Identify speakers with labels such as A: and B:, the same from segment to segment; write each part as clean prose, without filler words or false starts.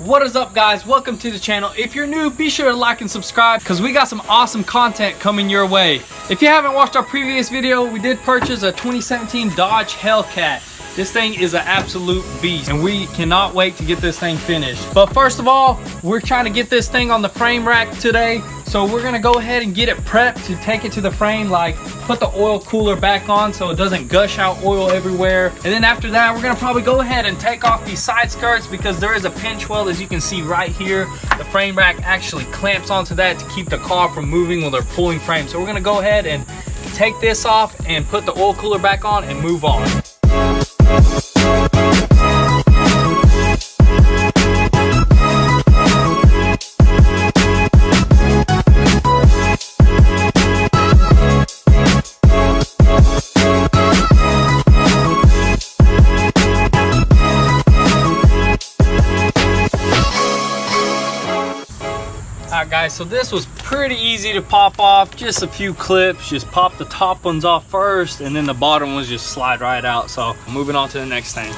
A: What is up, guys? Welcome to the channel. If you're new, be sure to like and subscribe because we got some awesome content coming your way. If you haven't watched our previous video, we did purchase a 2017 Dodge Hellcat. This thing is an absolute beast and we cannot wait to get this thing finished. But first of all, we're trying to get this thing on the frame rack today. So we're gonna go ahead and get it prepped to take it to the frame, like put the oil cooler back on so it doesn't gush out oil everywhere. And then after that, we're gonna probably go ahead and take off these side skirts because there is a pinch weld, as you can see right here. The frame rack actually clamps onto that to keep the car from moving while they're pulling frame. So we're gonna go ahead and take this off and put the oil cooler back on and move on. Alright guys, so this was pretty easy to pop off, just a few clips. Just pop the top ones off first and then the bottom ones just slide right out. So moving on to the next thing.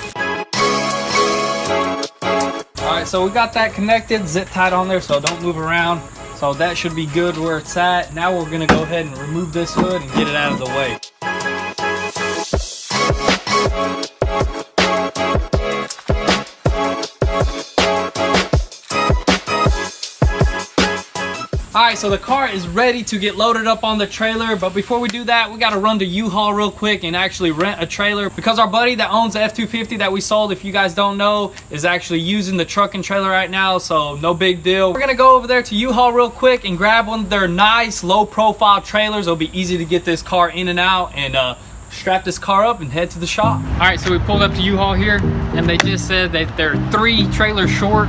A: Alright, so we got that connected, zip tied on there so don't move around. So that should be good where it's at. Now we're gonna go ahead and remove this hood and get it out of the way. Alright, so the car is ready to get loaded up on the trailer, but before we do that, we gotta run to U-Haul real quick and actually rent a trailer because our buddy that owns the F-250 that we sold, if you guys don't know, is actually using the truck and trailer right now, so no big deal. We're gonna go over there to U-Haul real quick and grab one of their nice low-profile trailers. It'll be easy to get this car in and out and strap this car up and head to the shop. Alright, so we pulled up to U-Haul here and they just said that they're 3 trailers short.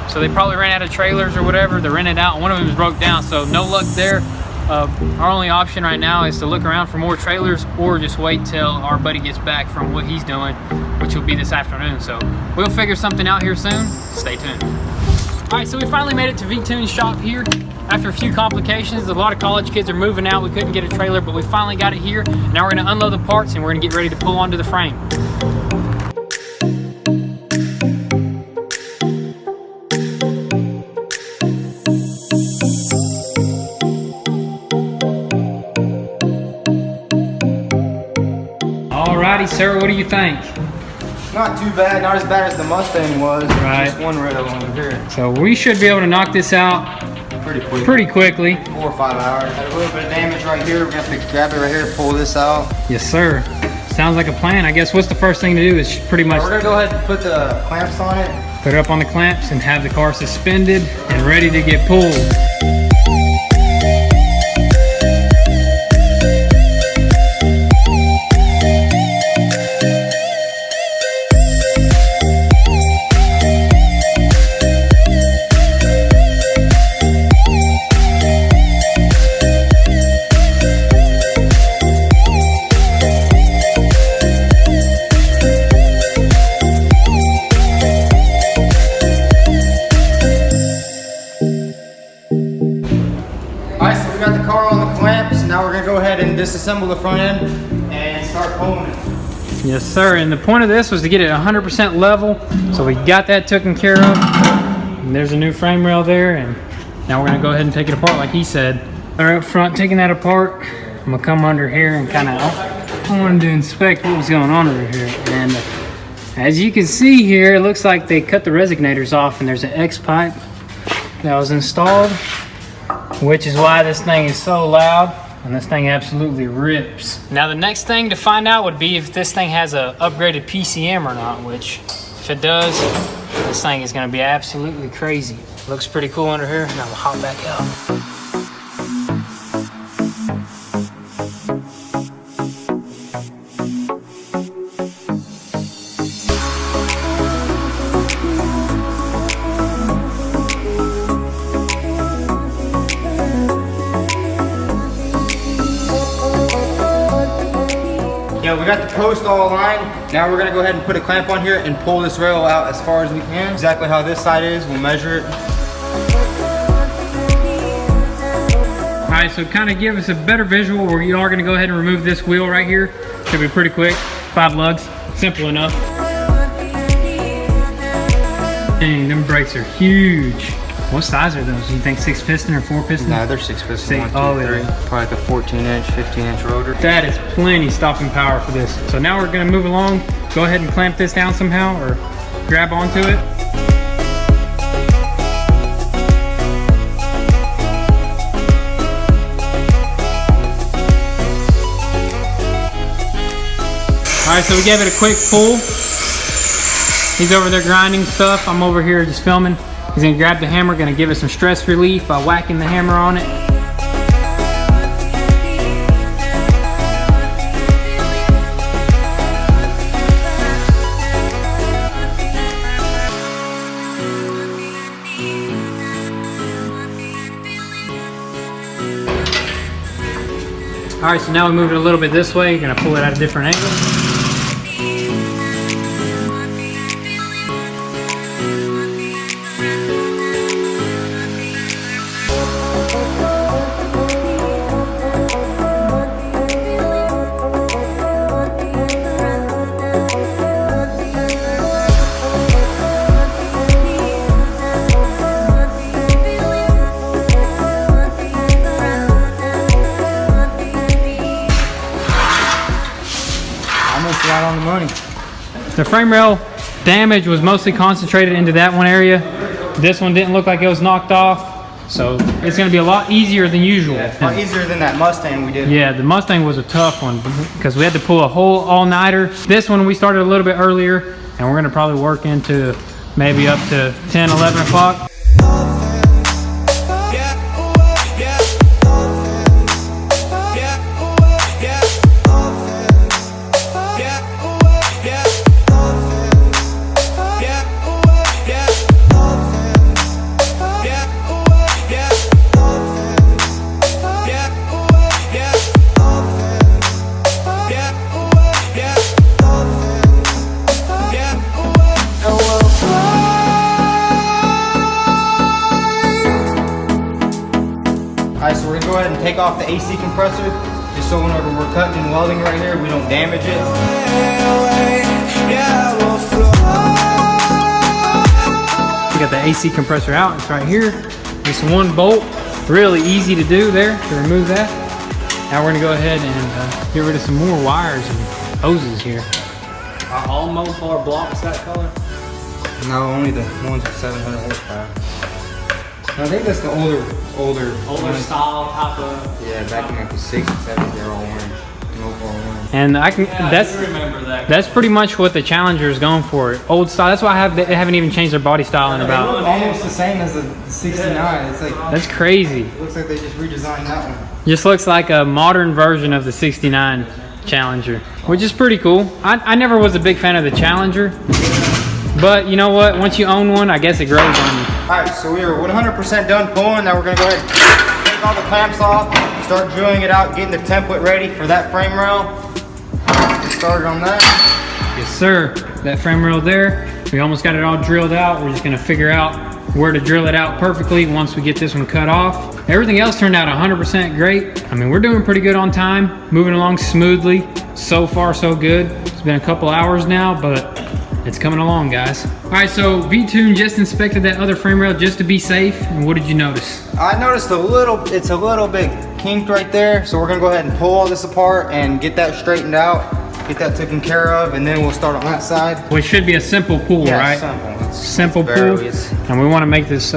A: So they probably ran out of trailers or whatever. They're rented out and one of them is broke down, so no luck there. Our only option right now is to look around for more trailers or just wait till our buddy gets back from what he's doing, which will be this afternoon. So we'll figure something out here soon. Stay tuned. All right, so we finally made it to V-Tune's shop here. After a few complications, a lot of college kids are moving out. We couldn't get a trailer, but we finally got it here. Now we're gonna unload the parts and we're gonna get ready to pull onto the frame. Alrighty, sir, what do you think?
B: Not too bad, not as bad as the Mustang was.
A: Right.
B: Just one rail over here.
A: So we should be able to knock this out pretty quickly.
B: 4 or 5 hours. Had a little bit of damage right here. We're gonna have to grab it right here, pull this out.
A: Yes, sir. Sounds like a plan. I guess what's the first thing to do is pretty much...
B: We're gonna go ahead and put the clamps on it.
A: Put it up on the clamps and have the car suspended and ready to get pulled.
B: Alright, so we got the car on the clamps. Now we're gonna go ahead and disassemble the front end and start pulling it.
A: Yes, sir. And the point of this was to get it 100% level. So we got that taken care of. And there's a new frame rail there. And now we're gonna go ahead and take it apart like he said. All right, up front, taking that apart. I'm gonna come under here and kind of, I wanted to inspect what was going on over here. And as you can see here, it looks like they cut the resignators off and there's an X pipe that was installed, which is why this thing is so loud and this thing absolutely rips. Now the next thing to find out would be if this thing has a upgraded PCM or not, which if it does, this thing is gonna be absolutely crazy. Looks pretty cool under here. Now we'll hop back out.
B: Yeah, we got the post all aligned. Now we're gonna go ahead and put a clamp on here and pull this rail out as far as we can. Exactly how this side is, we'll measure it.
A: All right, so kind of give us a better visual where you are gonna go ahead and remove this wheel right here. Should be pretty quick, 5 lugs, simple enough. Dang, them brakes are huge. What size are those? Do you think 6 piston or 4 piston?
B: Nah, they're 6 piston. 1, 2,
A: oh,
B: 3.
A: yeah.
B: Probably like a 14-inch, 15-inch rotor.
A: That is plenty stopping power for this. So now we're gonna move along. Go ahead and clamp this down somehow or grab onto it. All right, so we gave it a quick pull. He's over there grinding stuff. I'm over here just filming. He's gonna grab the hammer, gonna give it some stress relief by whacking the hammer on it. All right, so now we move it a little bit this way. You're gonna pull it at a different angle.
B: Right on the money.
A: The frame rail damage was mostly concentrated into that one area. This one didn't look like it was knocked off, so it's going to be a lot easier than usual.
B: Yeah, a lot easier than that Mustang we did.
A: Yeah, the Mustang was a tough one because we had to pull a whole all-nighter. This one we started a little bit earlier, and we're going to probably work into maybe up to 10, 11 o'clock.
B: Alright, so we're gonna go ahead and take off the AC compressor, just so whenever we're cutting and welding right here, we don't damage it.
A: We got the AC compressor out, it's right here. Just one bolt, really easy to do there, to remove that. Now we're gonna go ahead and get rid of some more wires and hoses here. Are all Mopar blocks that color?
B: No, only the ones with 700 horsepower. I think that's the older
A: style type of.
B: Yeah, back in like the 60s, 70s, they're all orange.
A: And I can.
B: Yeah,
A: that's
B: I remember that.
A: That's pretty much what the Challenger is going for. Old style. That's why they haven't even changed their body style in about.
B: Almost the same as the 69. Yeah. It's like
A: that's crazy.
B: It looks like they just redesigned that one.
A: Just looks like a modern version of the 69 Challenger, which is pretty cool. I never was a big fan of the Challenger, but you know what? Once you own one, I guess it grows on you.
B: Alright, so we are 100% done pulling. Now we're going to go ahead and take all the clamps off, start drilling it out, getting the template ready for that frame rail. Get started on that.
A: Yes, sir. That frame rail there. We almost got it all drilled out. We're just going to figure out where to drill it out perfectly once we get this one cut off. Everything else turned out 100% great. I mean, we're doing pretty good on time, moving along smoothly. So far, so good. It's been a couple hours now, but it's coming along, guys. All right, so V-Tune just inspected that other frame rail just to be safe. And what did you notice?
B: I noticed it's a little bit kinked right there. So we're gonna go ahead and pull all this apart and get that straightened out, get that taken care of, and then we'll start on that side.
A: Which should be a simple pull,
B: yeah,
A: right? Simple pull. And we wanna make this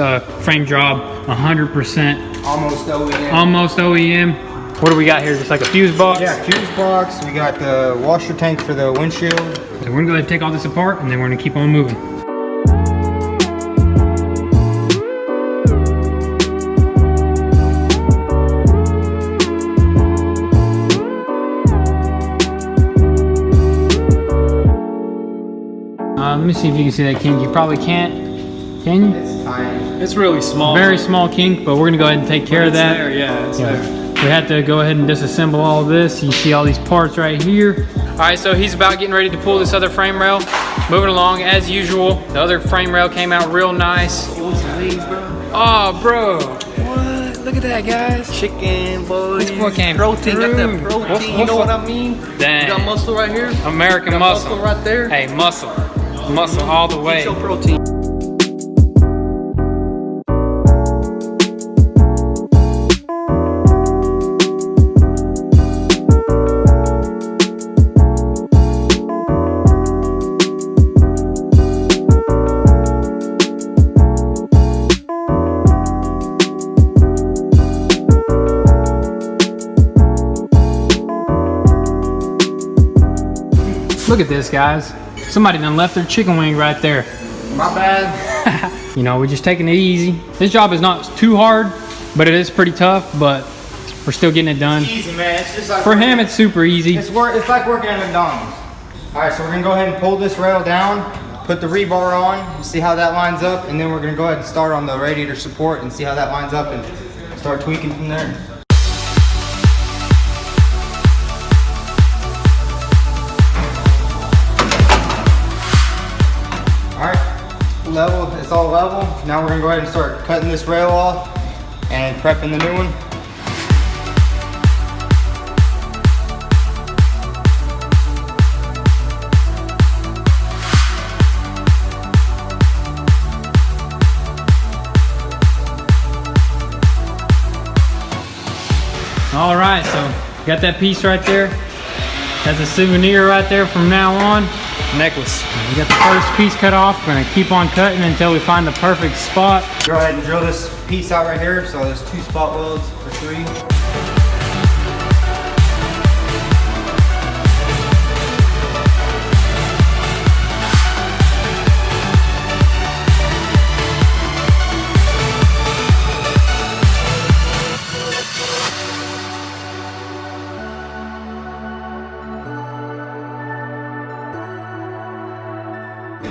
A: frame job 100%.
B: Almost OEM.
A: Almost OEM. What do we got here? Just like a fuse box?
B: Yeah, fuse box. We got the washer tank for the windshield.
A: So we're gonna go ahead and take all this apart and then we're gonna keep on moving. Let me see if you can see that kink. You probably can't. Can you?
B: It's tiny.
A: It's really small. Very small kink, but we're gonna go ahead and take care of that. There, yeah, it's there. We had to go ahead and disassemble all this. You see all these parts right here. All right, so he's about getting ready to pull this other frame rail. Moving along as usual. The other frame rail came out real nice. Oh, bro. What? Look at that, guys.
C: Chicken, boys.
A: This boy came
C: protein,
A: through.
C: got that protein. You know what I mean?
A: Dang.
C: You got muscle right here.
A: American
C: got
A: muscle.
C: right there.
A: Hey, muscle. Muscle all the way.
C: Eat your protein.
A: Look at this, guys. Somebody done left their chicken wing right there.
B: My bad.
A: You know, we're just taking it easy. This job is not too hard, but it is pretty tough, but we're still getting it done.
B: It's easy, man. It's just like
A: For him, it's super easy.
B: It's like working at McDonald's. All right, so we're gonna go ahead and pull this rail down, put the rebar on, and see how that lines up, and then we're gonna go ahead and start on the radiator support and see how that lines up and start tweaking from there. All right, level, it's all level. Now we're gonna go ahead and start cutting this rail off and prepping the new one.
A: All right, so got that piece right there. That's a souvenir right there from now on. Necklace. We got the first piece cut off. We're gonna keep on cutting until we find the perfect spot.
B: Go ahead and drill this piece out right here. So there's 2 spot welds or 3.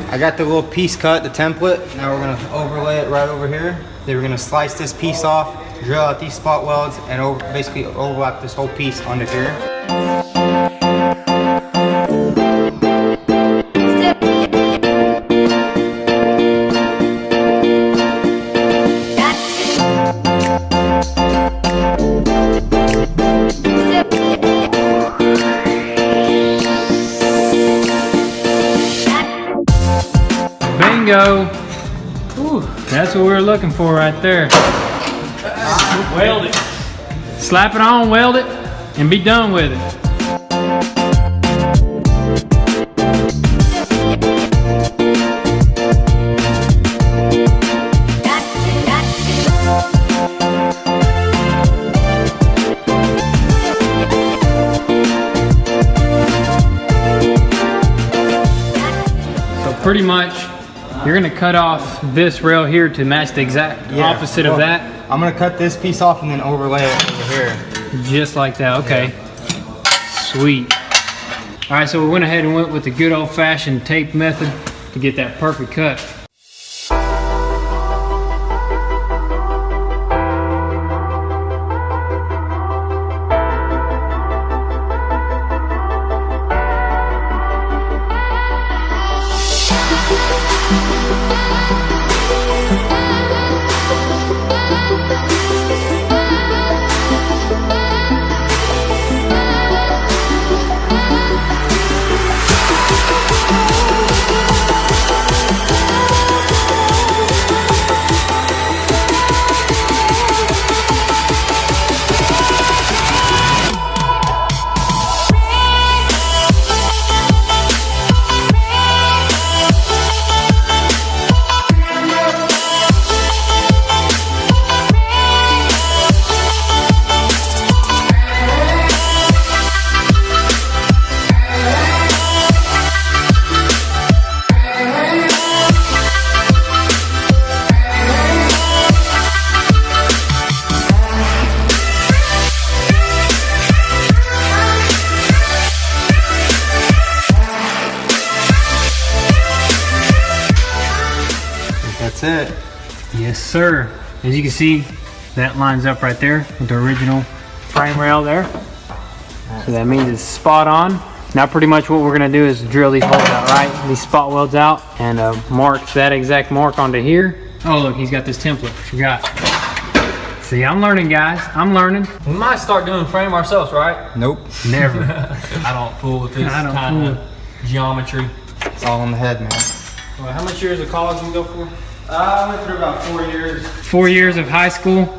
B: I got the little piece cut, the template. Now we're gonna overlay it right over here. Then we're gonna slice this piece off, drill out these spot welds, and basically overlap this whole piece under here.
A: Bingo. Ooh, that's what we were looking for right there. Weld it. Slap it on, weld it, and be done with it. So pretty much, you're gonna cut off this rail here to match the exact opposite of that.
B: I'm gonna cut this piece off and then overlay it over here.
A: Just like that, okay. Sweet. All right, so we went ahead and went with the good old fashioned tape method to get that perfect cut.
B: That's it.
A: Yes, sir. As you can see, that lines up right there with the original frame rail there. So that means it's spot on. Now pretty much what we're gonna do is drill these holes out, right? These spot welds out and mark that exact mark onto here. Oh look, he's got this template, forgot. See, I'm learning, guys, I'm learning.
C: We might start doing frame ourselves, right?
B: Nope.
A: Never.
C: I don't fool with this kind of geometry.
B: It's all in the head, man.
C: Well, how much years of college we go for?
B: I went through about 4 years.
A: 4 years of high school.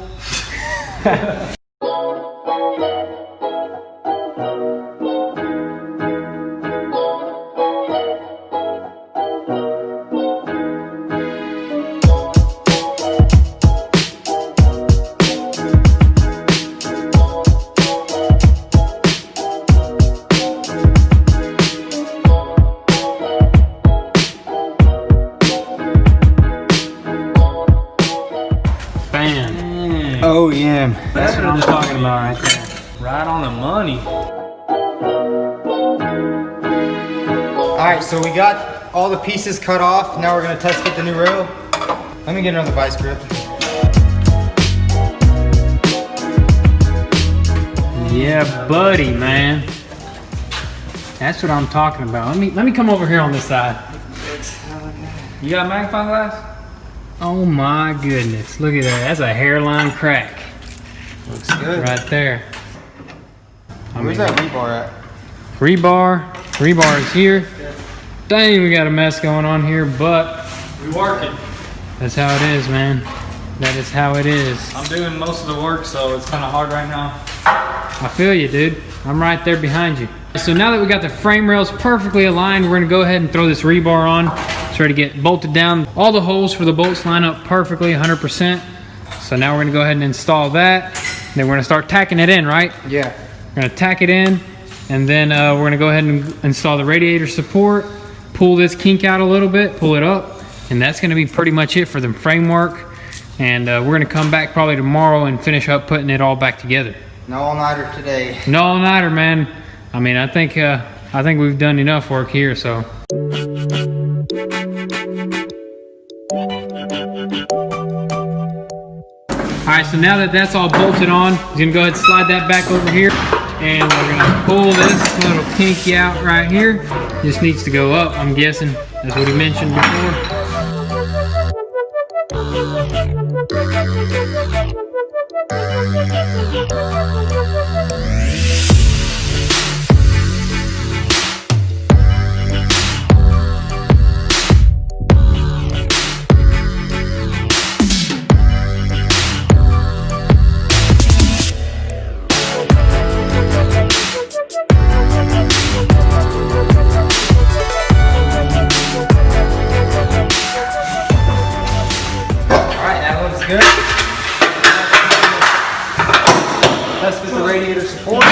B: OEM.
A: That's what I'm talking about right there. Right on the money.
B: Alright, so we got all the pieces cut off. Now we're gonna test fit the new rail. Let me get another vice grip.
A: Yeah, buddy, man. That's what I'm talking about. Let me come over here on this side. You got a magnifying glass? Oh my goodness. Look at that. That's a hairline crack.
B: Looks good.
A: Right there.
B: Where's that rebar at?
A: Rebar is here. Dang, we got a mess going on here, but we working. That's how it is, man. That is how it is. I'm doing most of the work, so it's kind of hard right now. I feel you, dude. I'm right there behind you. So now that we got the frame rails perfectly aligned, we're gonna go ahead and throw this rebar on. It's ready to get bolted down. All the holes for the bolts line up perfectly, 100%. So now we're gonna go ahead and install that. Then we're gonna start tacking it in, right?
B: Yeah.
A: We're gonna tack it in, and then we're gonna go ahead and install the radiator support, pull this kink out a little bit, pull it up, and that's gonna be pretty much it for the framework. And we're gonna come back probably tomorrow and finish up putting it all back together.
B: No all-nighter today.
A: No all-nighter, man. I mean, I think we've done enough work here, so. All right, so now that that's all bolted on, he's gonna go ahead and slide that back over here, and we're gonna pull this little kinky out right here. This needs to go up, I'm guessing. That's what he mentioned before.
B: Good. Test with the radiator support.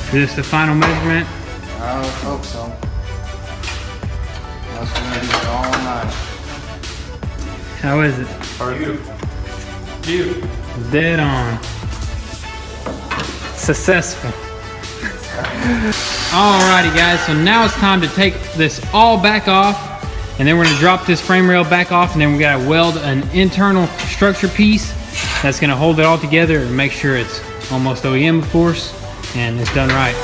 A: Is this the final measurement?
B: I would hope so. Unless we're gonna do it all night.
A: How is it?
C: Beautiful. Beautiful.
A: Dead on. Successful. Alrighty guys, so now it's time to take this all back off, and then we're gonna drop this frame rail back off, and then we gotta weld an internal structure piece that's gonna hold it all together and make sure it's almost OEM, of course, and it's done right.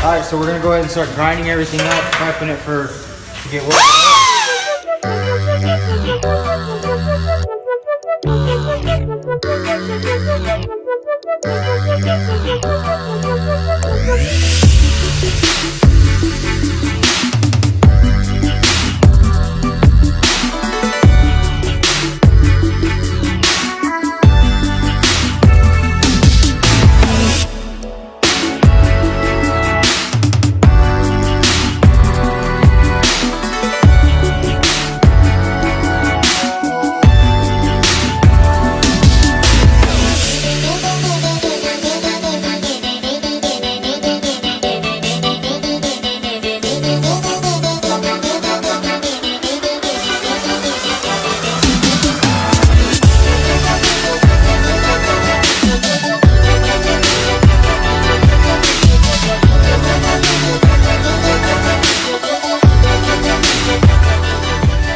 B: Alright, so we're gonna go ahead and start grinding everything up, prepping it to get welded up.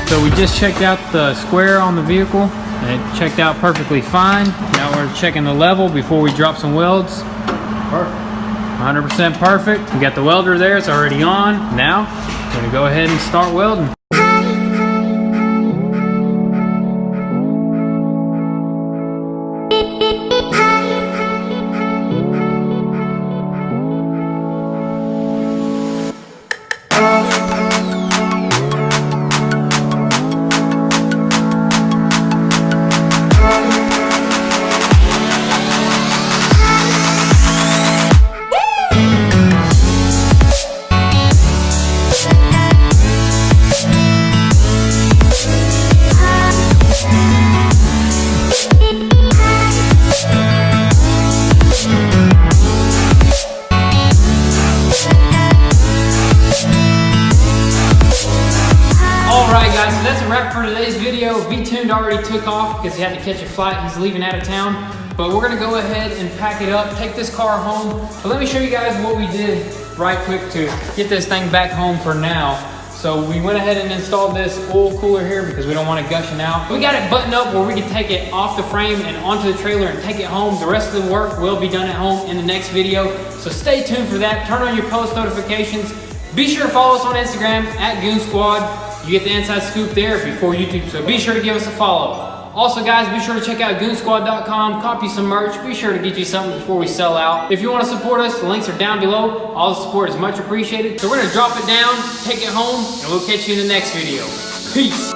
A: So we just checked out the square on the vehicle, and it checked out perfectly fine. Now we're checking the level before we drop some welds.
B: Perfect.
A: 100% perfect. We got the welder there, it's already on. Now, we're gonna go ahead and start welding. already took off because he had to catch a flight. He's leaving out of town. But we're gonna go ahead and pack it up, take this car home. But let me show you guys what we did right quick to get this thing back home for now. So we went ahead and installed this oil cooler here because we don't want it gushing out. We got it buttoned up where we can take it off the frame and onto the trailer and take it home. The rest of the work will be done at home in the next video. So stay tuned for that. Turn on your post notifications. Be sure to follow us on Instagram at Goon Squad. You get the inside scoop there before YouTube. So be sure to give us a follow. Also guys, be sure to check out goonsquad.com, copy some merch, be sure to get you something before we sell out. If you want to support us, the links are down below. All the support is much appreciated. So we're going to drop it down, take it home, and we'll catch you in the next video. Peace!